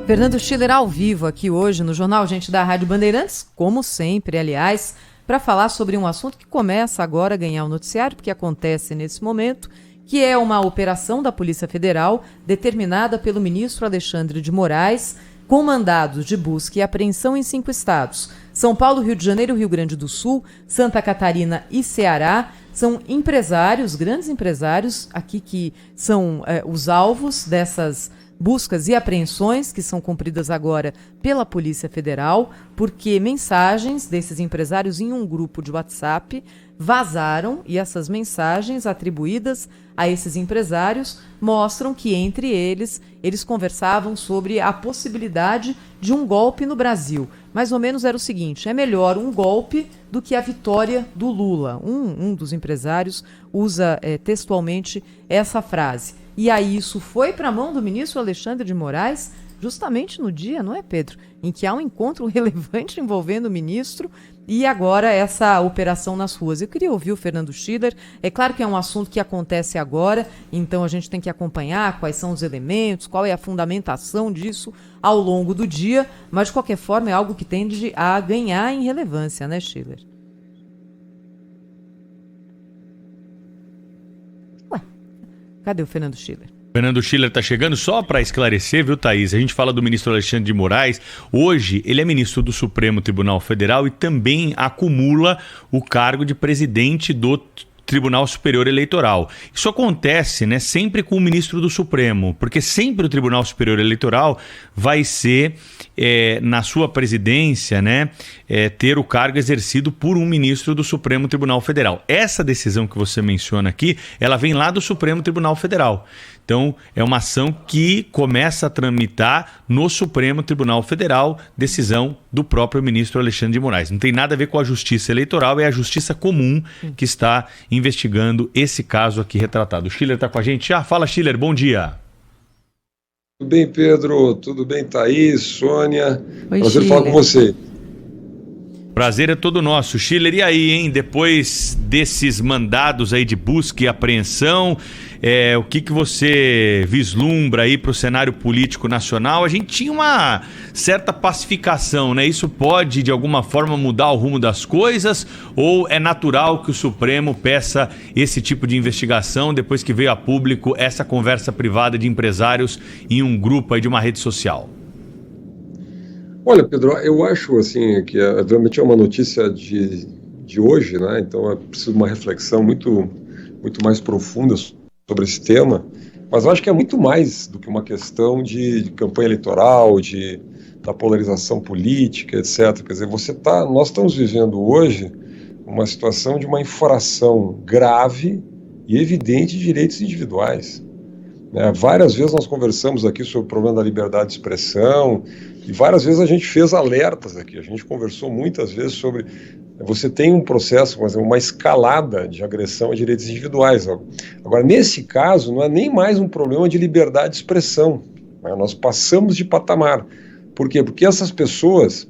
Fernando Schiller ao vivo aqui hoje no Jornal Gente da Rádio Bandeirantes, como sempre, aliás, para falar sobre um assunto que começa agora a ganhar o noticiário, porque acontece nesse momento, que é uma operação da Polícia Federal determinada pelo ministro Alexandre de Moraes, com mandados de busca e apreensão em 5 estados: São Paulo, Rio de Janeiro, Rio Grande do Sul, Santa Catarina e Ceará. São empresários, grandes empresários aqui que são os alvos dessas buscas e apreensões que são cumpridas agora pela Polícia Federal, porque mensagens desses empresários em um grupo de WhatsApp vazaram, e essas mensagens atribuídas a esses empresários mostram que, entre eles conversavam sobre a possibilidade de um golpe no Brasil. Mais ou menos era o seguinte: é melhor um golpe do que a vitória do Lula. Um dos empresários usa textualmente essa frase. E aí isso foi para a mão do ministro Alexandre de Moraes, justamente no dia, não é, Pedro, em que há um encontro relevante envolvendo o ministro e agora essa operação nas ruas. Eu queria ouvir o Fernando Schiller. É claro que é um assunto que acontece agora, então a gente tem que acompanhar quais são os elementos, qual é a fundamentação disso ao longo do dia, mas de qualquer forma é algo que tende a ganhar em relevância, né, Schiller? Cadê o Fernando Schiller? Fernando Schiller está chegando. Só para esclarecer, viu, Thaís? A gente fala do ministro Alexandre de Moraes. Hoje, ele é ministro do Supremo Tribunal Federal e também acumula o cargo de presidente do Tribunal Superior Eleitoral. Isso acontece, né, sempre com o ministro do Supremo, porque sempre o Tribunal Superior Eleitoral vai ser, na sua presidência, né, ter o cargo exercido por um ministro do Supremo Tribunal Federal. Essa decisão que você menciona aqui, ela vem lá do Supremo Tribunal Federal. Então, é uma ação que começa a tramitar no Supremo Tribunal Federal, decisão do próprio ministro Alexandre de Moraes. Não tem nada a ver com a Justiça Eleitoral, é a Justiça Comum que está investigando esse caso aqui retratado. O Schiller está com a gente já? Fala, Schiller, bom dia. Tudo bem, Pedro? Tudo bem, Thaís, Sônia? Oi, prazer Schiller. falar com você. Prazer é todo nosso. Schiller, e aí, hein? Depois desses mandados aí de busca e apreensão, o que você vislumbra aí para o cenário político nacional? A gente tinha uma certa pacificação, né? Isso pode, de alguma forma, mudar o rumo das coisas? Ou é natural que o Supremo peça esse tipo de investigação depois que veio a público essa conversa privada de empresários em um grupo aí de uma rede social? Olha, Pedro, eu acho assim que realmente é uma notícia de hoje, né? Então é preciso uma reflexão muito mais profunda sobre esse tema, mas eu acho que é muito mais do que uma questão de campanha eleitoral, da polarização política, etc. Quer dizer, nós estamos vivendo hoje uma situação de uma infração grave e evidente de direitos individuais. Várias vezes nós conversamos aqui sobre o problema da liberdade de expressão e várias vezes a gente fez alertas aqui, a gente conversou muitas vezes sobre... Você tem um processo, uma escalada de agressão a direitos individuais. Agora, nesse caso, não é nem mais um problema de liberdade de expressão, né? Nós passamos de patamar. Por quê? Porque essas pessoas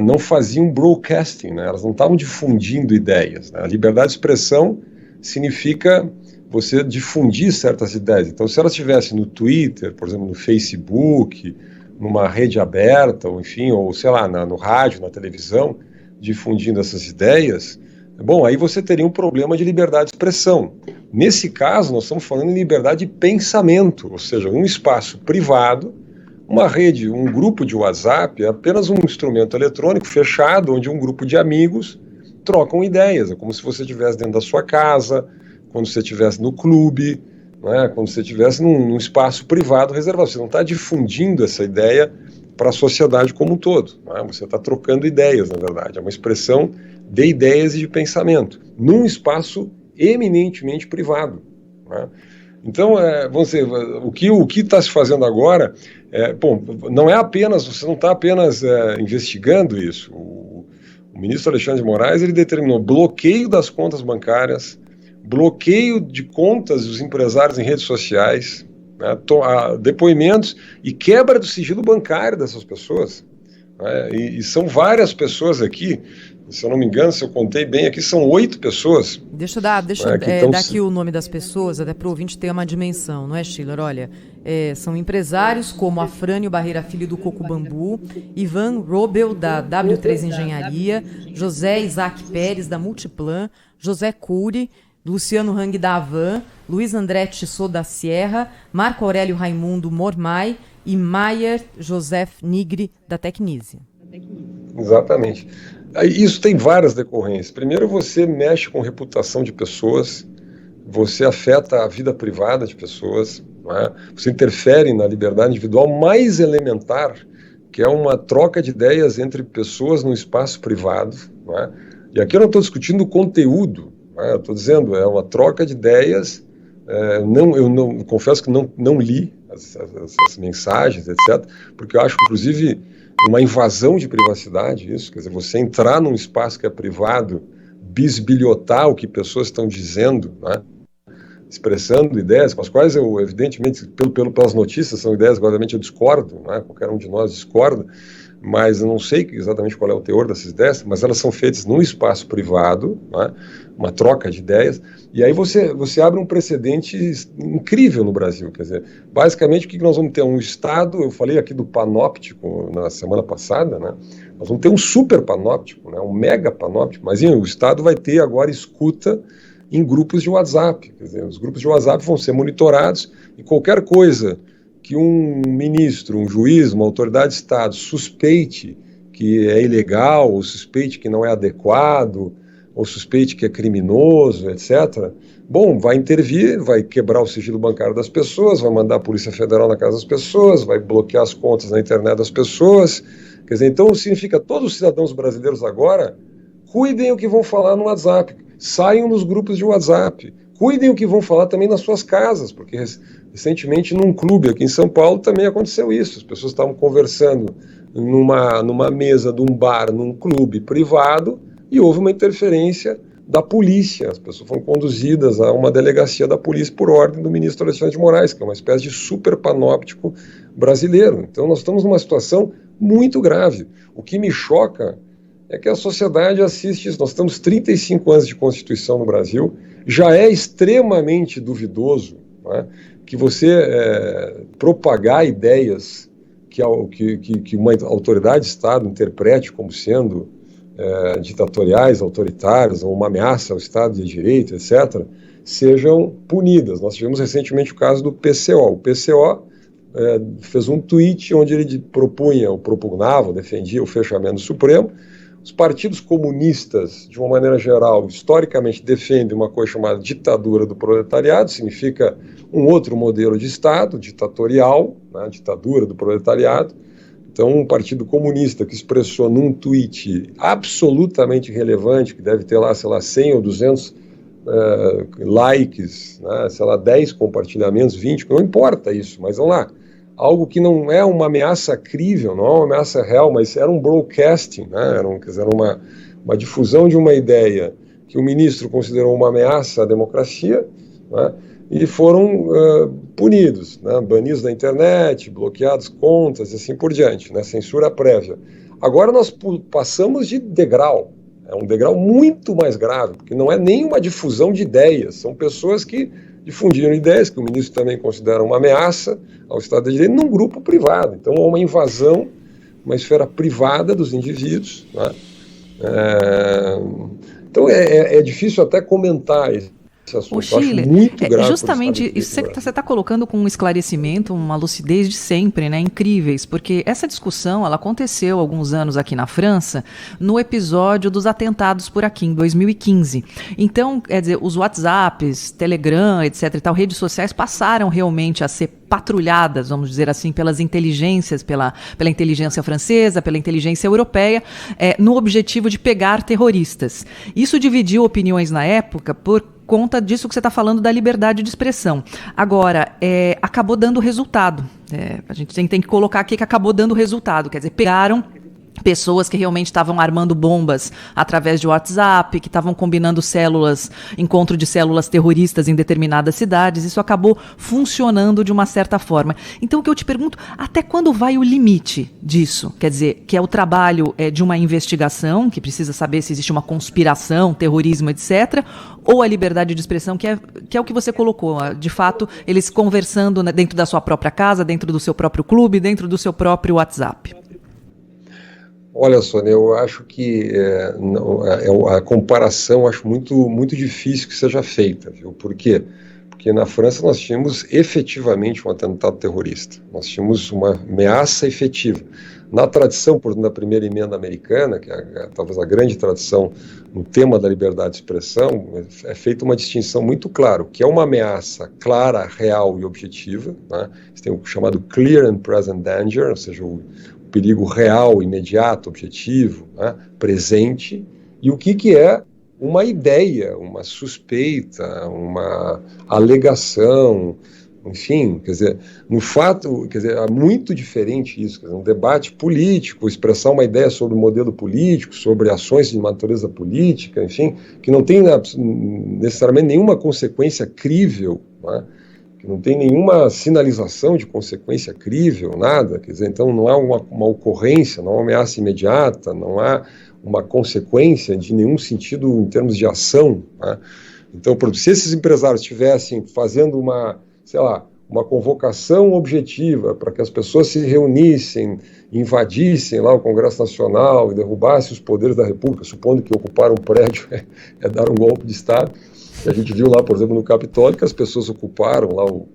não faziam broadcasting, né? Elas não estavam difundindo ideias, né? A liberdade de expressão significa você difundir certas ideias. Então, se ela estivesse no Twitter, por exemplo, no Facebook, numa rede aberta, ou enfim, ou sei lá, no rádio, na televisão, difundindo essas ideias, bom, aí você teria um problema de liberdade de expressão. Nesse caso, nós estamos falando em liberdade de pensamento, ou seja, um espaço privado, uma rede, um grupo de WhatsApp, é apenas um instrumento eletrônico fechado, onde um grupo de amigos trocam ideias. É como se você estivesse dentro da sua casa, quando você estivesse no clube, né, quando você estivesse num espaço privado reservado. Você não está difundindo essa ideia para a sociedade como um todo, né? Você está trocando ideias, na verdade. É uma expressão de ideias e de pensamento, num espaço eminentemente privado, né? Então, vamos dizer, o que está se fazendo agora, não é apenas, você não está apenas investigando isso. O ministro Alexandre de Moraes, ele determinou bloqueio das contas bancárias, bloqueio de contas dos empresários em redes sociais, né, depoimentos e quebra do sigilo bancário dessas pessoas. né? E são várias pessoas aqui, se eu não me engano, se eu contei bem aqui, são 8 pessoas. Deixa eu dar aqui o nome das pessoas, até para o ouvinte ter uma dimensão, não é, Schiller? Olha, são empresários como Afrânio Barreira Filho do Coco Bambu, Ivan Robel, da W3 Engenharia, José Isaac Pérez, da Multiplan, José Cury, Luciano Hang, da Avan, Luiz André Tissot, da Sierra, Marco Aurélio Raimundo Mormai e Maier Joseph Nigri, da Tecnise. Exatamente. Isso tem várias decorrências. Primeiro, você mexe com reputação de pessoas, você afeta a vida privada de pessoas, não é? Você interfere na liberdade individual mais elementar, que é uma troca de ideias entre pessoas no espaço privado, não é? E aqui eu não estou discutindo o conteúdo, não é? Eu estou dizendo, é uma troca de ideias. Eu confesso que não li as mensagens, etc., porque eu acho, inclusive, uma invasão de privacidade isso, quer dizer, você entrar num espaço que é privado, bisbilhotar o que pessoas estão dizendo, né, expressando ideias com as quais eu, evidentemente, pelas notícias, são ideias que, obviamente, eu discordo, né, qualquer um de nós discorda, mas eu não sei exatamente qual é o teor dessas ideias, mas elas são feitas num espaço privado, né, uma troca de ideias, e aí você abre um precedente incrível no Brasil, quer dizer, basicamente o que nós vamos ter? Um Estado, eu falei aqui do panóptico na semana passada, né, nós vamos ter um super panóptico, né, um mega panóptico, mas o Estado vai ter agora escuta em grupos de WhatsApp, quer dizer, os grupos de WhatsApp vão ser monitorados e qualquer coisa que um ministro, um juiz, uma autoridade de Estado suspeite que é ilegal, ou suspeite que não é adequado, ou suspeite que é criminoso, etc., bom, vai intervir, vai quebrar o sigilo bancário das pessoas, vai mandar a Polícia Federal na casa das pessoas, vai bloquear as contas na internet das pessoas. Quer dizer, então significa todos os cidadãos brasileiros agora cuidem o que vão falar no WhatsApp, saiam nos grupos de WhatsApp, cuidem o que vão falar também nas suas casas, porque recentemente num clube aqui em São Paulo também aconteceu isso, as pessoas estavam conversando numa mesa de um bar, num clube privado, e houve uma interferência da polícia, as pessoas foram conduzidas a uma delegacia da polícia por ordem do ministro Alexandre de Moraes, que é uma espécie de super panóptico brasileiro. Então nós estamos numa situação muito grave. O que me choca é que a sociedade assiste isso. Nós temos 35 anos de Constituição no Brasil, já é extremamente duvidoso, né, que você propagar ideias que uma autoridade de Estado interprete como sendo ditatoriais, autoritárias, ou uma ameaça ao Estado de Direito, etc., sejam punidas. Nós tivemos recentemente o caso do PCO. O PCO fez um tweet onde ele propugnava, defendia o fechamento do Supremo. Os partidos comunistas, de uma maneira geral, historicamente defendem uma coisa chamada ditadura do proletariado, significa um outro modelo de Estado, ditatorial, né, ditadura do proletariado. Então, um partido comunista que expressou num tweet absolutamente relevante, que deve ter lá, sei lá, 100 ou 200 likes, né, sei lá, 10 compartilhamentos, 20, não importa isso, mas vamos lá. Algo que não é uma ameaça crível, não é uma ameaça real, mas era um broadcasting, né, era uma difusão de uma ideia que o ministro considerou uma ameaça à democracia, né, e foram punidos, né, banidos da internet, bloqueados contas e assim por diante, né, censura prévia. Agora nós passamos de degrau, é um degrau muito mais grave, porque não é nem uma difusão de ideias, são pessoas que difundiram ideias que o ministro também considera uma ameaça ao Estado de Direito num grupo privado. Então há uma invasão, uma esfera privada dos indivíduos, né? Então é difícil até comentar esse assunto. O Schiller, muito grave justamente isso você está colocando com um esclarecimento, uma lucidez de sempre, né, incríveis, porque essa discussão ela aconteceu há alguns anos aqui na França, no episódio dos atentados por aqui, em 2015. Então, quer dizer, os WhatsApps, Telegram, etc. e tal, redes sociais passaram realmente a ser patrulhadas, vamos dizer assim, pelas inteligências, pela inteligência francesa, pela inteligência europeia, no objetivo de pegar terroristas. Isso dividiu opiniões na época por conta disso que você está falando da liberdade de expressão. Agora, acabou dando resultado. A gente tem que colocar aqui que acabou dando resultado. Quer dizer, pegaram pessoas que realmente estavam armando bombas através de WhatsApp, que estavam combinando encontro de células terroristas em determinadas cidades. Isso acabou funcionando de uma certa forma. Então, o que eu te pergunto, até quando vai o limite disso? Quer dizer, que é o trabalho de uma investigação, que precisa saber se existe uma conspiração, terrorismo, etc., ou a liberdade de expressão, que é o que você colocou. De fato, eles conversando, né, dentro da sua própria casa, dentro do seu próprio clube, dentro do seu próprio WhatsApp. Olha, Sônia, eu acho que a comparação acho muito difícil que seja feita, viu? Por quê? Porque na França nós tínhamos efetivamente um atentado terrorista, nós tínhamos uma ameaça efetiva. Na tradição, por exemplo, da primeira emenda americana, que é talvez a grande tradição no tema da liberdade de expressão, é feita uma distinção muito clara, que é uma ameaça clara, real e objetiva, né? Você tem o chamado clear and present danger, ou seja, o perigo real, imediato, objetivo, né, presente, e o que é uma ideia, uma suspeita, uma alegação, enfim, quer dizer, no fato, quer dizer, é muito diferente isso, quer dizer, um debate político, expressar uma ideia sobre o modelo político, sobre ações de natureza política, enfim, que não tem necessariamente nenhuma consequência crível, né, que não tem nenhuma sinalização de consequência crível, nada, quer dizer, então não há uma ocorrência, não há uma ameaça imediata, não há uma consequência de nenhum sentido em termos de ação, né? Então, por exemplo, se esses empresários estivessem fazendo uma convocação objetiva para que as pessoas se reunissem, invadissem lá o Congresso Nacional e derrubassem os poderes da República, supondo que ocupar um prédio é dar um golpe de Estado. A gente viu lá, por exemplo, no Capitólio, que as pessoas ocuparam lá o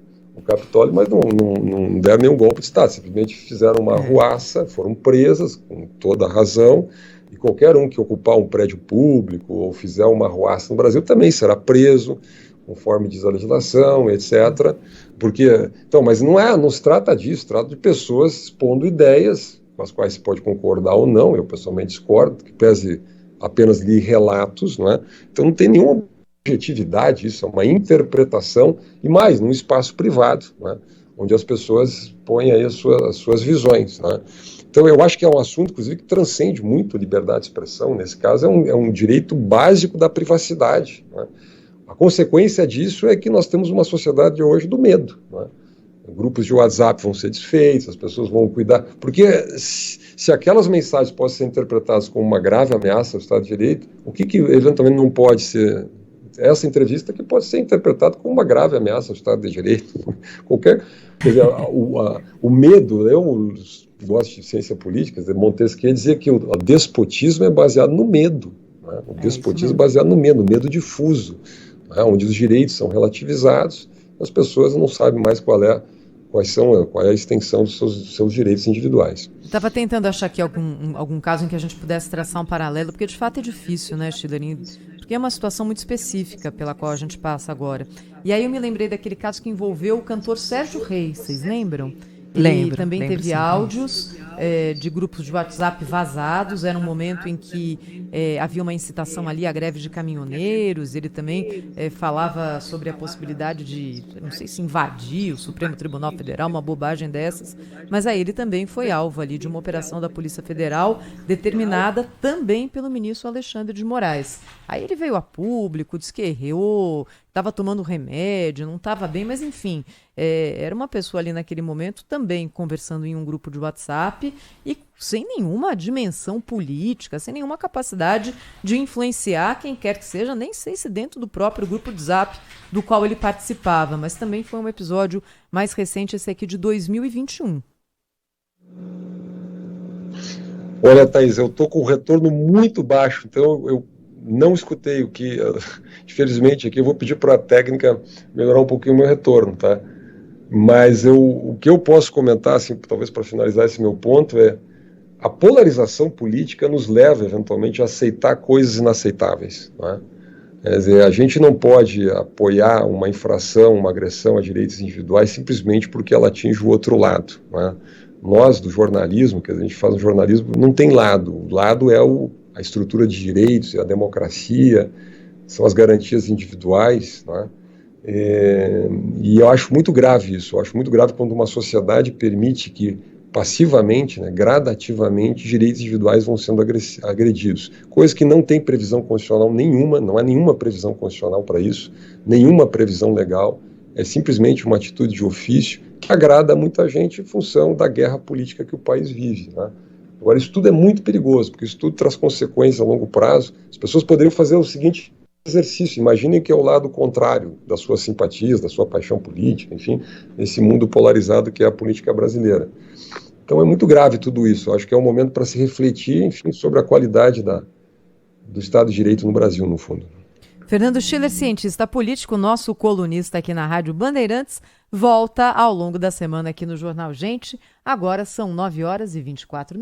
Capitólio, mas não deram nenhum golpe de Estado, simplesmente fizeram uma arruaça, foram presas com toda a razão, e qualquer um que ocupar um prédio público ou fizer uma arruaça no Brasil também será preso, conforme diz a legislação, etc. Porque, então, mas não se trata disso, trata de pessoas expondo ideias com as quais se pode concordar ou não, eu pessoalmente discordo, que pese apenas ler relatos, não é? Então não tem nenhuma objetividade, isso é uma interpretação, e mais, num espaço privado, né, onde as pessoas põem aí as suas visões, né. Então eu acho que é um assunto, inclusive, que transcende muito a liberdade de expressão, nesse caso é um direito básico da privacidade, né. A consequência disso é que nós temos uma sociedade hoje do medo, né. Grupos de WhatsApp vão ser desfeitos, as pessoas vão cuidar, porque se aquelas mensagens podem ser interpretadas como uma grave ameaça ao Estado de Direito, o que eventualmente não pode ser essa entrevista, que pode ser interpretada como uma grave ameaça ao Estado de Direito. Quer dizer, o medo, eu gosto de ciência política, Montesquieu dizia que o despotismo é baseado no medo, né? O despotismo é baseado no medo difuso, né? Onde os direitos são relativizados, as pessoas não sabem mais qual é a extensão dos seus direitos individuais. Estava tentando achar aqui algum caso em que a gente pudesse traçar um paralelo, porque de fato é difícil, né, Chilerin? Porque é uma situação muito específica pela qual a gente passa agora. E aí eu me lembrei daquele caso que envolveu o cantor Sérgio Reis, vocês lembram? Ele também teve áudios de grupos de WhatsApp vazados, era um momento em que havia uma incitação ali à greve de caminhoneiros, ele também falava sobre a possibilidade de, não sei se invadir o Supremo Tribunal Federal, uma bobagem dessas, mas aí ele também foi alvo ali de uma operação da Polícia Federal, determinada também pelo ministro Alexandre de Moraes. Aí ele veio a público, disse que errou, estava tomando remédio, não estava bem, mas enfim, era uma pessoa ali naquele momento também conversando em um grupo de WhatsApp e sem nenhuma dimensão política, sem nenhuma capacidade de influenciar quem quer que seja, nem sei se dentro do próprio grupo de WhatsApp do qual ele participava, mas também foi um episódio mais recente, esse aqui de 2021. Olha, Thaís, eu estou com um retorno muito baixo, então eu não escutei o que, infelizmente, aqui eu vou pedir para a técnica melhorar um pouquinho o meu retorno, tá? Mas o que eu posso comentar, assim, talvez para finalizar esse meu ponto, é a polarização política nos leva, eventualmente, a aceitar coisas inaceitáveis, né? Quer dizer, a gente não pode apoiar uma infração, uma agressão a direitos individuais simplesmente porque ela atinge o outro lado, né? Nós, do jornalismo, que a gente faz um jornalismo, não tem lado. O lado é a estrutura de direitos, é a democracia, são as garantias individuais, né? E eu acho muito grave isso, eu acho muito grave quando uma sociedade permite que passivamente, né, gradativamente, direitos individuais vão sendo agredidos. Coisa que não tem previsão constitucional nenhuma, não há nenhuma previsão constitucional para isso, nenhuma previsão legal, é simplesmente uma atitude de ofício que agrada a muita gente em função da guerra política que o país vive, né? Agora, isso tudo é muito perigoso, porque isso tudo traz consequências a longo prazo. As pessoas poderiam fazer o seguinte exercício: imaginem que é o lado contrário das suas simpatias, da sua paixão política, enfim, nesse mundo polarizado que é a política brasileira. Então é muito grave tudo isso. Eu acho que é um momento para se refletir, enfim, sobre a qualidade do Estado de Direito no Brasil, no fundo. Fernando Schiller, cientista político, nosso colunista aqui na Rádio Bandeirantes, volta ao longo da semana aqui no Jornal Gente. Agora são 9h24.